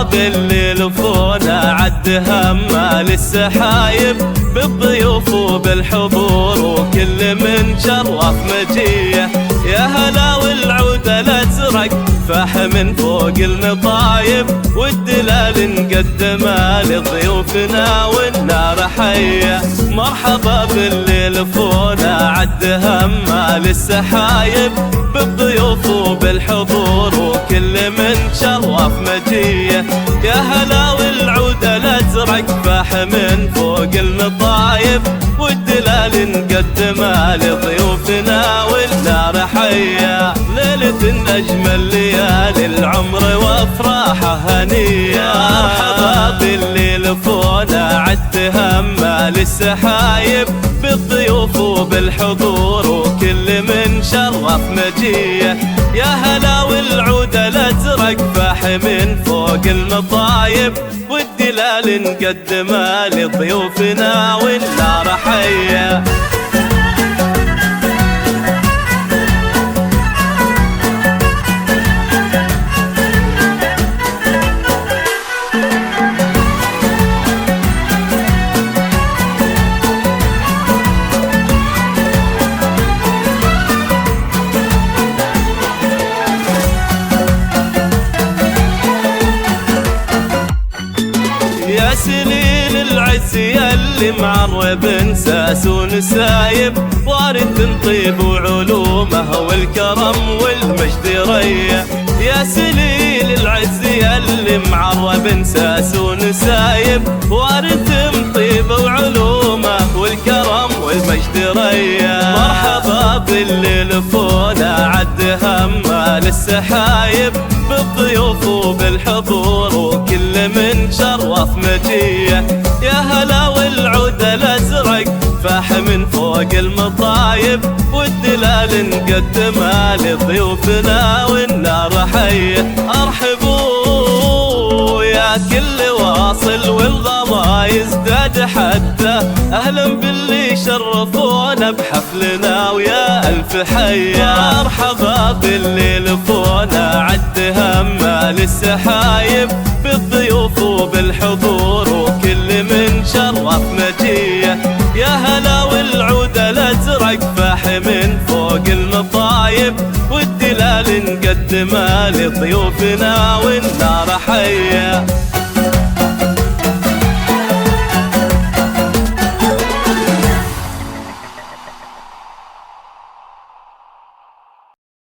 باللي لفونا عد همال السحايب بالضيوف وبالحضور وكل من شرف مجيه. يا هلا والعود الازرق فاح من فوق المطايب والدلال نقدمه لضيوفنا والنار حيه. مرحبا باللي لفونا عد همال السحايب بالضيوف وبالحضور وكل من شرف مجيه. يا هلا والعود الازرق فاح من فوق المطايب والدلال نقدمه لضيوفنا والنار حيه. ليلة أجمل ليالي العمر وافراحه هنيه. مرحبا باللي لفونا عد همال السحايب بالضيوف وبالحضور وكل من شرف مجيه. يا هلا والعود الازرق فاح من فوق المطايب والدلال نقدمه لضيوفنا والنار حيه. يا سليل العز ياللي معرب انساس ونسايب وارد طيب وعلومه والكرم والمجد ريه. يا سليل العز ياللي معرب انساس ونسايب وارد طيب وعلومه والكرم والمجد ريه. مرحبا باللي لفونا عد همال السحايب بالضيوف وبالحضور وكل من شرف مجيه. يا هلا والعود الازرق فاح من فوق المطايب والدلال نقدمه لضيوفنا والنار حيه. ارحبوا يا كل واصل والغلا يزداد حده. اهلا باللي شرفونا بحفلنا ويا الف حيه. مرحبا باللي لفونا عد همال السحايب بالضيوف وبالحضور وكل من شرف مجيه. يا هلا والعود الازرق فاح من فوق المطايب والدلال نقدمه لضيوفنا والنار حيه.